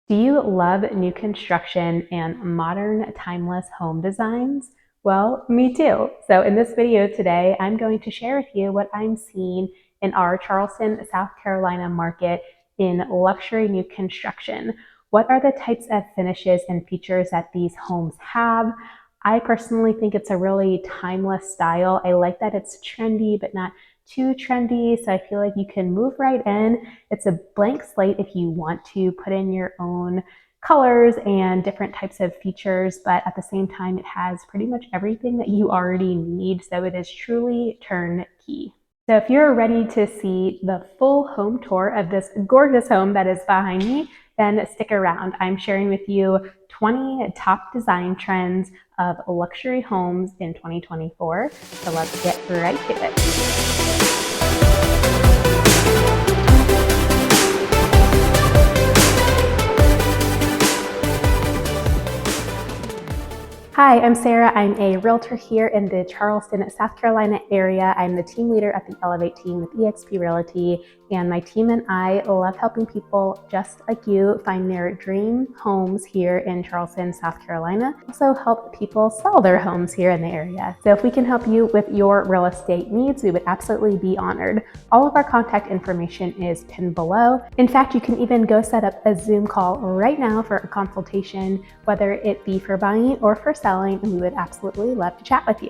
Do you love new construction and modern, timeless home designs? Well, me too. So in this video today, I'm going to share with you what I'm seeing in our Charleston, South Carolina market in luxury new construction. What are the types of finishes and features that these homes have? I personally think it's a really timeless style. I like that it's trendy, but not too trendy. So I feel like you can move right in. It's a blank slate if you want to put in your own colors and different types of features, but at the same time, it has pretty much everything that you already need. So it is truly turnkey. So if you're ready to see the full home tour of this gorgeous home that is behind me, then stick around. I'm sharing with you 20 top design trends of luxury homes in 2024. So let's get right to it. Hi, I'm Sarah. I'm a realtor here in the Charleston, South Carolina area. I'm the team leader at the Elevate team with eXp Realty, and my team and I love helping people just like you find their dream homes here in Charleston, South Carolina. Also help people sell their homes here in the area. So if we can help you with your real estate needs, we would absolutely be honored. All of our contact information is pinned below. In fact, you can even go set up a Zoom call right now for a consultation, whether it be for buying or for selling, and we would absolutely love to chat with you.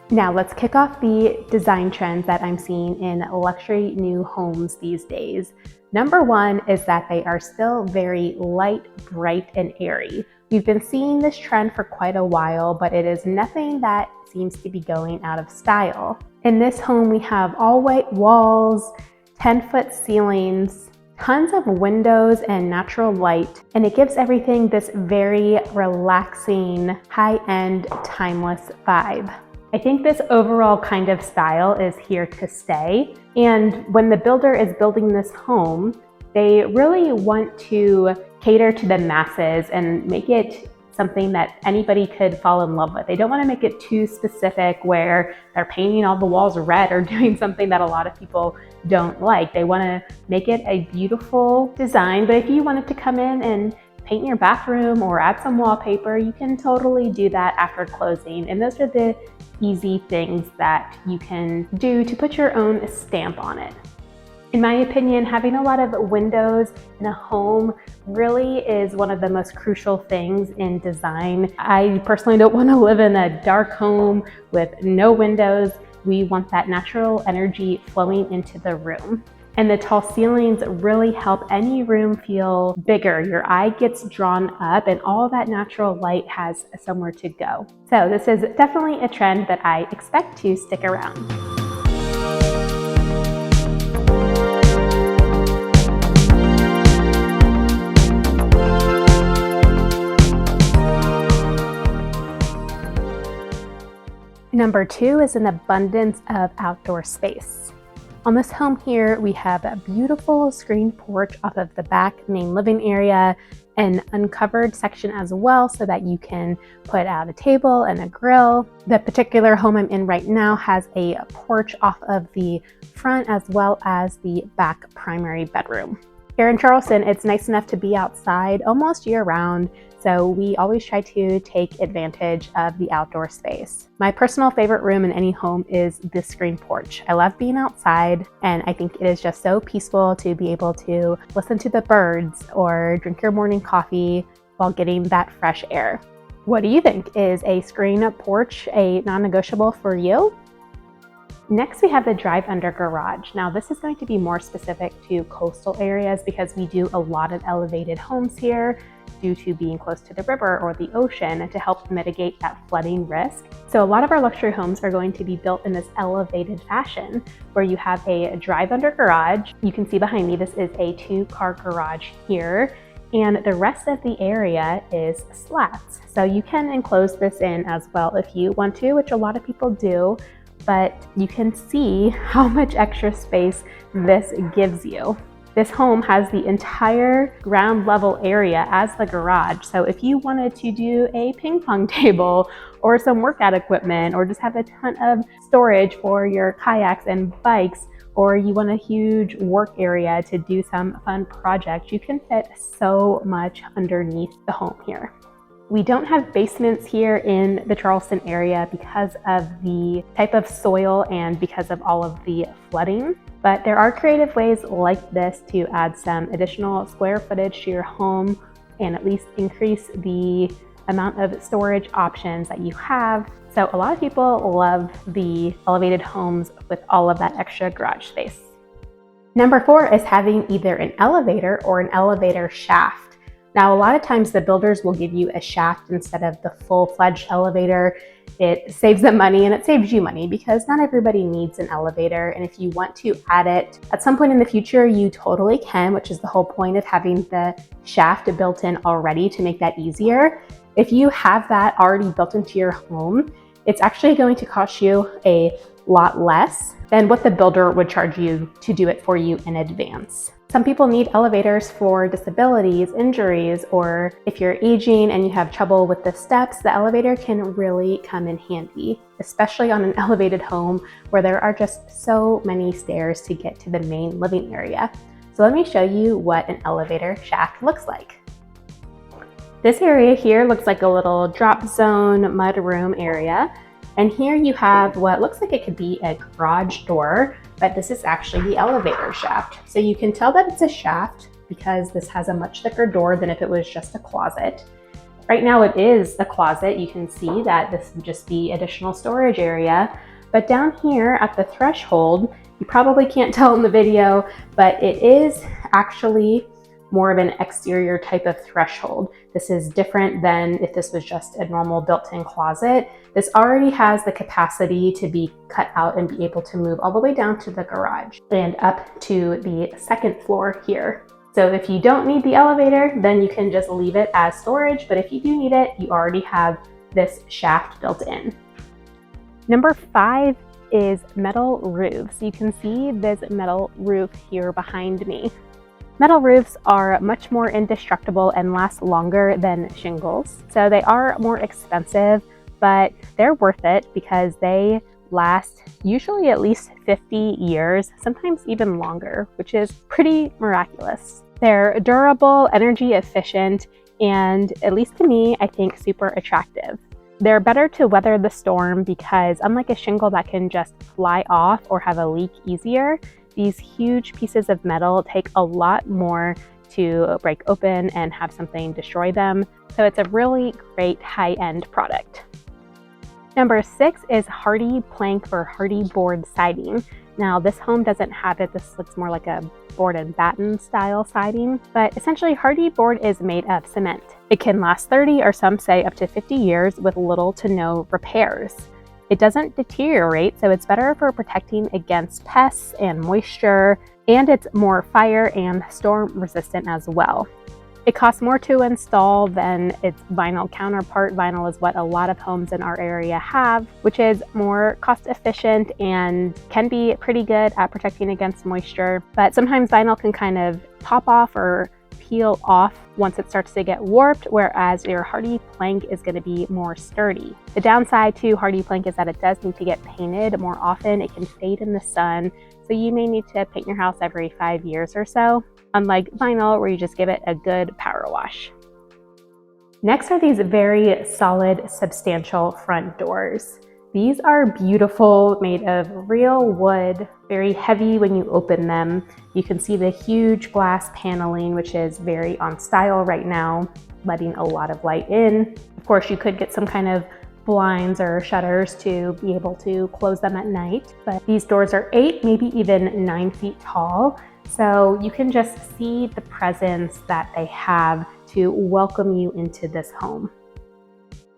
Now let's kick off the design trends that I'm seeing in luxury new homes these days. Number one is that they are still very light, bright, and airy. We've been seeing this trend for quite a while, but it is nothing that seems to be going out of style. In this home, we have all white walls, 10-foot ceilings, tons of windows and natural light, and it gives everything this very relaxing, high-end, timeless vibe. I think this overall kind of style is here to stay, and when the builder is building this home, they really want to cater to the masses and make it something that anybody could fall in love with. They don't want to make it too specific where they're painting all the walls red or doing something that a lot of people don't like. They want to make it a beautiful design, but if you wanted to come in and paint your bathroom or add some wallpaper, you can totally do that after closing. And those are the easy things that you can do to put your own stamp on it. In my opinion, having a lot of windows in a home really is one of the most crucial things in design. I personally don't want to live in a dark home with no windows. We want that natural energy flowing into the room. And the tall ceilings really help any room feel bigger. Your eye gets drawn up and all that natural light has somewhere to go. So this is definitely a trend that I expect to stick around. Number two is an abundance of outdoor space. On this home here, we have a beautiful screened porch off of the back main living area, an uncovered section as well so that you can put out a table and a grill. The particular home I'm in right now has a porch off of the front as well as the back primary bedroom. Here in Charleston, it's nice enough to be outside almost year-round, so we always try to take advantage of the outdoor space. My personal favorite room in any home is the screen porch. I love being outside, and I think it is just so peaceful to be able to listen to the birds or drink your morning coffee while getting that fresh air. What do you think? Is a screen porch a non-negotiable for you? Next, we have the drive-under garage. Now, this is going to be more specific to coastal areas because we do a lot of elevated homes here due to being close to the river or the ocean to help mitigate that flooding risk. So a lot of our luxury homes are going to be built in this elevated fashion where you have a drive-under garage. You can see behind me, this is a 2-car garage here, and the rest of the area is slats. So you can enclose this in as well if you want to, which a lot of people do, but you can see how much extra space this gives you. This home has the entire ground level area as the garage. So if you wanted to do a ping pong table or some workout equipment or just have a ton of storage for your kayaks and bikes, or you want a huge work area to do some fun projects, you can fit so much underneath the home here. We don't have basements here in the Charleston area because of the type of soil and because of all of the flooding, but there are creative ways like this to add some additional square footage to your home and at least increase the amount of storage options that you have. So a lot of people love the elevated homes with all of that extra garage space. Number 4 is having either an elevator or an elevator shaft. Now, a lot of times the builders will give you a shaft instead of the full-fledged elevator. It saves them money and it saves you money because not everybody needs an elevator. And if you want to add it at some point in the future, you totally can, which is the whole point of having the shaft built in already to make that easier. If you have that already built into your home, it's actually going to cost you a lot less than what the builder would charge you to do it for you in advance. Some people need elevators for disabilities, injuries, or if you're aging and you have trouble with the steps, the elevator can really come in handy, especially on an elevated home where there are just so many stairs to get to the main living area. So let me show you what an elevator shaft looks like. This area here looks like a little drop zone mudroom area. And here you have what looks like it could be a garage door, but this is actually the elevator shaft. So you can tell that it's a shaft because this has a much thicker door than if it was just a closet. Right now it is a closet. You can see that this would just be additional storage area. But down here at the threshold, you probably can't tell in the video, but it is actually more of an exterior type of threshold. This is different than if this was just a normal built-in closet. This already has the capacity to be cut out and be able to move all the way down to the garage and up to the second floor here. So if you don't need the elevator, then you can just leave it as storage, but if you do need it, you already have this shaft built in. Number 5 is metal roofs. You can see this metal roof here behind me. Metal roofs are much more indestructible and last longer than shingles. So they are more expensive, but they're worth it because they last usually at least 50 years, sometimes even longer, which is pretty miraculous. They're durable, energy efficient, and at least to me, I think super attractive. They're better to weather the storm because unlike a shingle that can just fly off or have a leak easier, these huge pieces of metal take a lot more to break open and have something destroy them. So it's a really great high-end product. Number 6 is Hardie plank or Hardie board siding. Now this home doesn't have it. This looks more like a board and batten style siding, but essentially Hardie board is made of cement. It can last 30 or some say up to 50 years with little to no repairs. It doesn't deteriorate, so it's better for protecting against pests and moisture, and it's more fire and storm resistant as well. It costs more to install than its vinyl counterpart. Vinyl is what a lot of homes in our area have, which is more cost efficient and can be pretty good at protecting against moisture. But sometimes vinyl can kind of pop off or peel off once it starts to get warped, whereas your Hardie plank is going to be more sturdy. The downside to Hardie plank is that it does need to get painted more often. It can fade in the sun, so you may need to paint your house every 5 years or so, unlike vinyl where you just give it a good power wash. Next are these very solid, substantial front doors. These are beautiful, made of real wood, very heavy when you open them. You can see the huge glass paneling, which is very on style right now, letting a lot of light in. Of course, you could get some kind of blinds or shutters to be able to close them at night, but these doors are 8, maybe even 9 feet tall. So you can just see the presence that they have to welcome you into this home.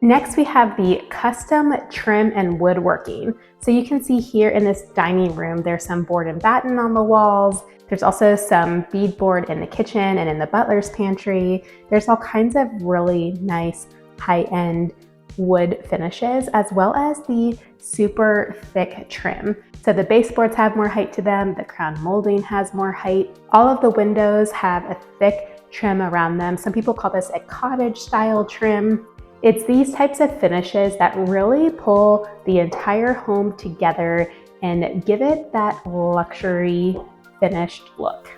Next, we have the custom trim and woodworking. So you can see here in this dining room, there's some board and batten on the walls. There's also some beadboard in the kitchen and in the butler's pantry. There's all kinds of really nice high-end wood finishes, as well as the super thick trim. So the baseboards have more height to them, the crown molding has more height. All of the windows have a thick trim around them. Some people call this a cottage style trim. It's these types of finishes that really pull the entire home together and give it that luxury finished look.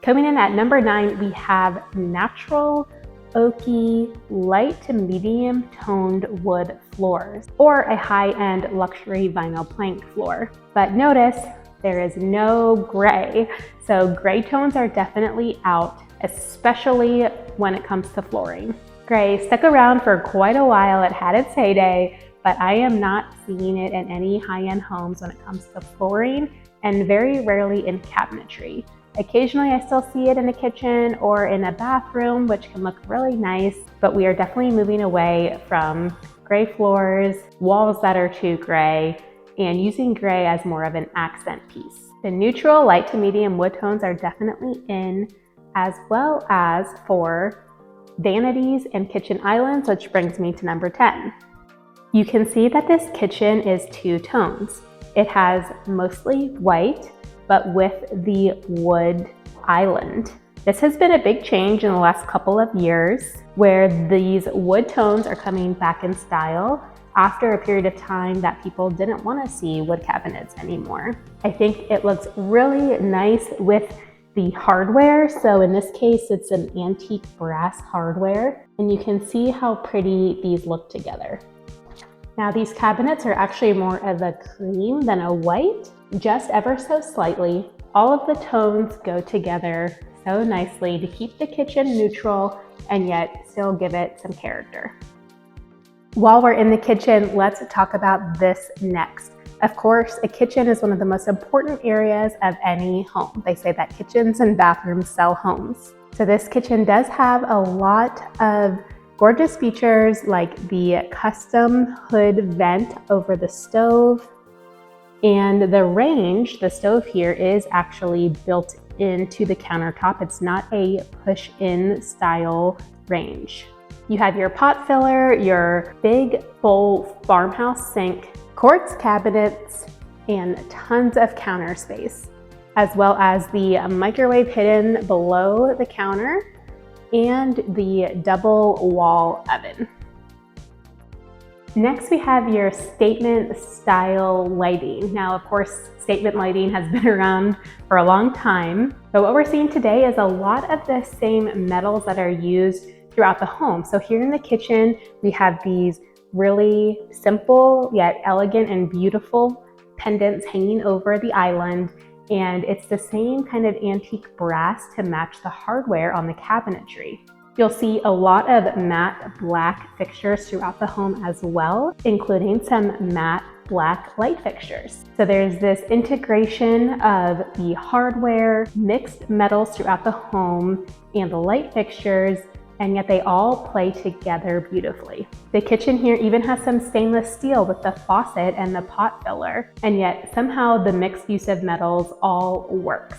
Coming in at number 9, we have natural, oaky, light to medium toned wood floors, or a high-end luxury vinyl plank floor. But notice there is no gray, so gray tones are definitely out, especially when it comes to flooring. Gray stuck around for quite a while. It had its heyday, but I am not seeing it in any high-end homes when it comes to flooring, and very rarely in cabinetry. Occasionally I still see it in a kitchen or in a bathroom, which can look really nice, but we are definitely moving away from gray floors, walls that are too gray, and using gray as more of an accent piece. The neutral light to medium wood tones are definitely in, as well as for vanities and kitchen islands, which brings me to number 10. You can see that this kitchen is two tones. It has mostly white, but with the wood island. This has been a big change in the last couple of years, where these wood tones are coming back in style after a period of time that people didn't want to see wood cabinets anymore. I think it looks really nice with the hardware. So in this case, it's an antique brass hardware, and you can see how pretty these look together. Now these cabinets are actually more of a cream than a white, just ever so slightly. All of the tones go together so nicely to keep the kitchen neutral and yet still give it some character. While we're in the kitchen, let's talk about this next. Of course, a kitchen is one of the most important areas of any home. They say that kitchens and bathrooms sell homes. So this kitchen does have a lot of gorgeous features like the custom hood vent over the stove, and the range, the stove here is actually built into the countertop. It's not a push-in style range. You have your pot filler, your big full farmhouse sink, quartz cabinets, and tons of counter space, as well as the microwave hidden below the counter and the double wall oven. Next, we have your statement style lighting. Now, of course, statement lighting has been around for a long time, but what we're seeing today is a lot of the same metals that are used throughout the home. So here in the kitchen, we have these really simple yet elegant and beautiful pendants hanging over the island, and it's the same kind of antique brass to match the hardware on the cabinetry. You'll see a lot of matte black fixtures throughout the home as well, including some matte black light fixtures. So there's this integration of the hardware, mixed metals throughout the home, and the light fixtures, and yet they all play together beautifully. The kitchen here even has some stainless steel with the faucet and the pot filler, and yet somehow the mixed use of metals all works.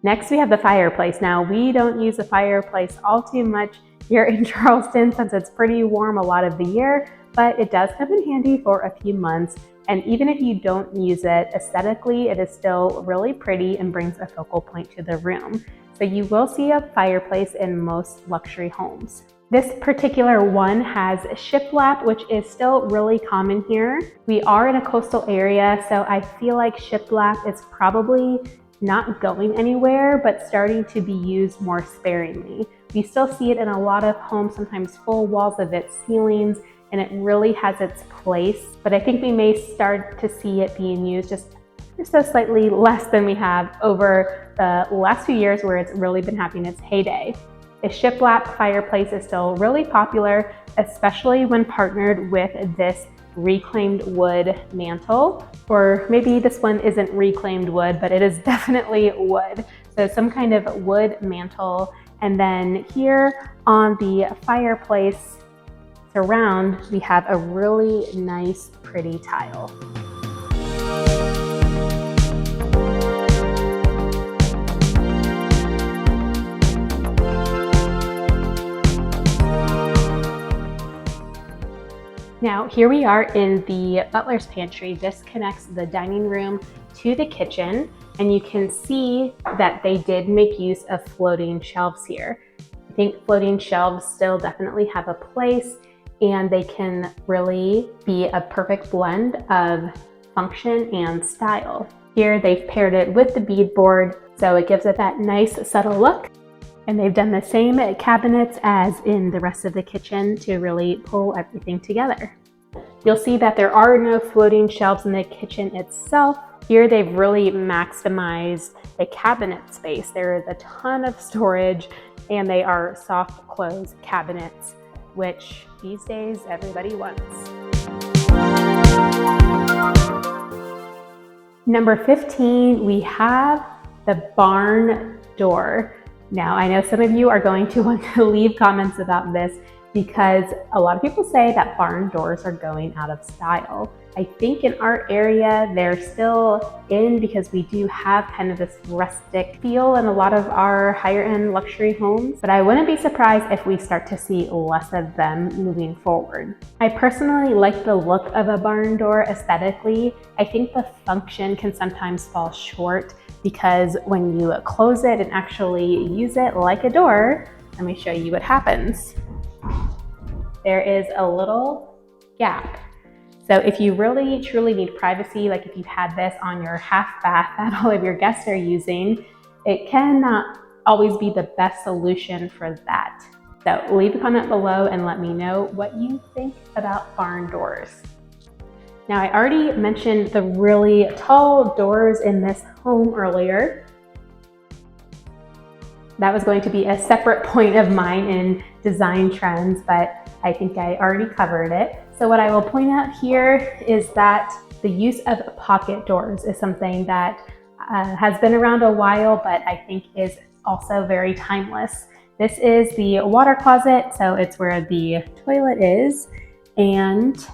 Next, we have the fireplace. Now, we don't use the fireplace all too much here in Charleston since it's pretty warm a lot of the year, but it does come in handy for a few months. And even if you don't use it, aesthetically, it is still really pretty and brings a focal point to the room. So you will see a fireplace in most luxury homes. This particular one has shiplap, which is still really common here. We are in a coastal area, so I feel like shiplap is probably not going anywhere, but starting to be used more sparingly. We still see it in a lot of homes, sometimes full walls of its ceilings, and it really has its place. But I think we may start to see it being used just so slightly less than we have over the last few years where it's really been having its heyday. The shiplap fireplace is still really popular, especially when partnered with this reclaimed wood mantle, or maybe this one isn't reclaimed wood, but it is definitely wood. So some kind of wood mantle. And then here on the fireplace surround, we have a really nice, pretty tile. Now, here we are in the butler's pantry. This connects the dining room to the kitchen, and you can see that they did make use of floating shelves here. I think floating shelves still definitely have a place, and they can really be a perfect blend of function and style. Here they've paired it with the beadboard, so it gives it that nice subtle look. And they've done the same cabinets as in the rest of the kitchen to really pull everything together. You'll see that there are no floating shelves in the kitchen itself. Here they've really maximized the cabinet space. There is a ton of storage, and they are soft close cabinets, which these days everybody wants. Number 15, we have the barn door. Now, I know some of you are going to want to leave comments about this because a lot of people say that barn doors are going out of style. I think in our area, they're still in because we do have kind of this rustic feel in a lot of our higher end luxury homes, but I wouldn't be surprised if we start to see less of them moving forward. I personally like the look of a barn door aesthetically. I think the function can sometimes fall short because when you close it and actually use it like a door, let me show you what happens. There is a little gap. So if you really truly need privacy, like if you've had this on your half bath that all of your guests are using, it cannot always be the best solution for that. So leave a comment below and let me know what you think about barn doors. Now, I already mentioned the really tall doors in this home earlier. That was going to be a separate point of mine in design trends, but I think I already covered it. So what I will point out here is that the use of pocket doors is something that has been around a while, but I think is also very timeless. This is the water closet, so it's where the toilet is, and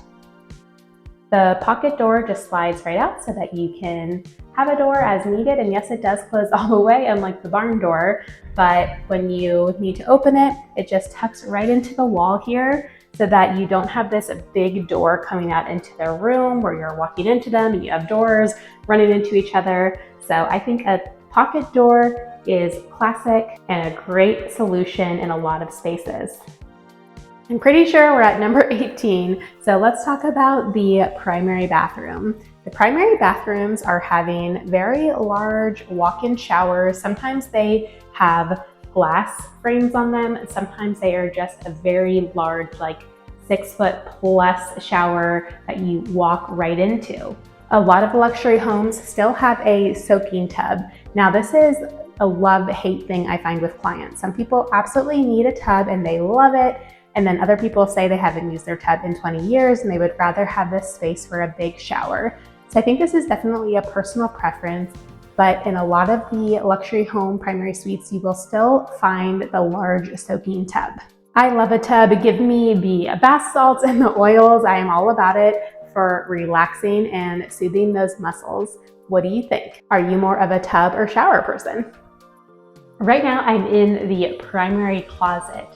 the pocket door just slides right out so that you can have a door as needed. And yes, it does close all the way, unlike the barn door, but when you need to open it, it just tucks right into the wall here so that you don't have this big door coming out into their room where you're walking into them and you have doors running into each other. So I think a pocket door is classic and a great solution in a lot of spaces. I'm pretty sure we're at number 18, so let's talk about the primary bathroom. The primary bathrooms are having very large walk-in showers. Sometimes they have glass frames on them, and sometimes they are just a very large, like 6-foot plus shower that you walk right into. A lot of luxury homes still have a soaking tub. Now, this is a love-hate thing I find with clients. Some people absolutely need a tub and they love it. And then other people say they haven't used their tub in 20 years and they would rather have this space for a big shower. So I think this is definitely a personal preference, but in a lot of the luxury home primary suites, you will still find the large soaking tub. I love a tub. Give me the bath salts and the oils. I am all about it for relaxing and soothing those muscles. What do you think? Are you more of a tub or shower person? Right now, I'm in the primary closet.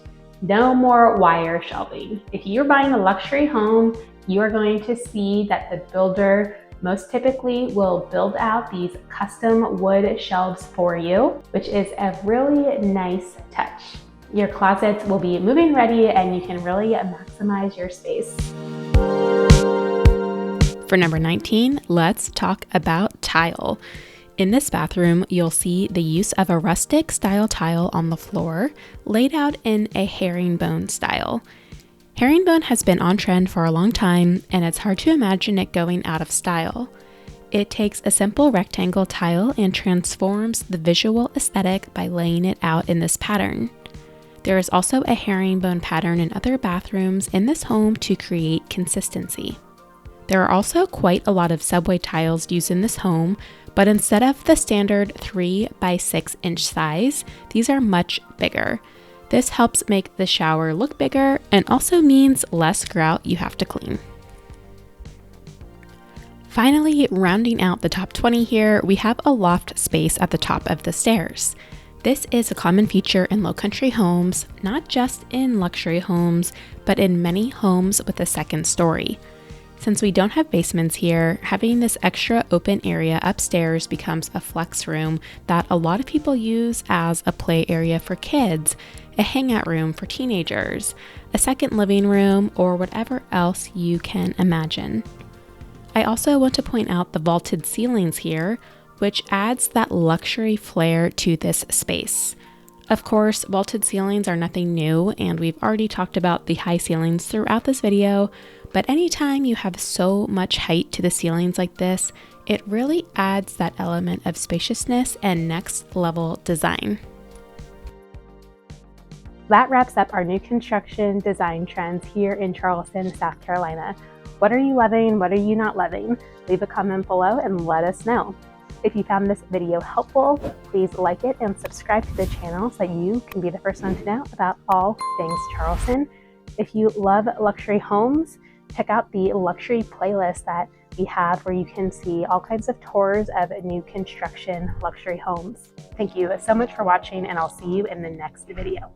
No more wire shelving. If you're buying a luxury home, you are going to see that the builder most typically will build out these custom wood shelves for you, which is a really nice touch. Your closets will be move-in ready and you can really maximize your space. For number 19, let's talk about tile. In this bathroom, you'll see the use of a rustic style tile on the floor, laid out in a herringbone style. Herringbone has been on trend for a long time, and it's hard to imagine it going out of style. It takes a simple rectangle tile and transforms the visual aesthetic by laying it out in this pattern. There is also a herringbone pattern in other bathrooms in this home to create consistency. There are also quite a lot of subway tiles used in this home, but instead of the standard 3 by 6 inch size, these are much bigger. This helps make the shower look bigger and also means less grout you have to clean. Finally, rounding out the top 20 here, we have a loft space at the top of the stairs. This is a common feature in low-country homes, not just in luxury homes, but in many homes with a second story. Since we don't have basements here, having this extra open area upstairs becomes a flex room that a lot of people use as a play area for kids, a hangout room for teenagers, a second living room, or whatever else you can imagine. I also want to point out the vaulted ceilings here, which adds that luxury flair to this space. Of course, vaulted ceilings are nothing new, and we've already talked about the high ceilings throughout this video, but anytime you have so much height to the ceilings like this, it really adds that element of spaciousness and next level design. That wraps up our new construction design trends here in Charleston, South Carolina. What are you loving? What are you not loving? Leave a comment below and let us know. If you found this video helpful, please like it and subscribe to the channel so you can be the first one to know about all things Charleston. If you love luxury homes, check out the luxury playlist that we have where you can see all kinds of tours of new construction luxury homes. Thank you so much for watching, and I'll see you in the next video.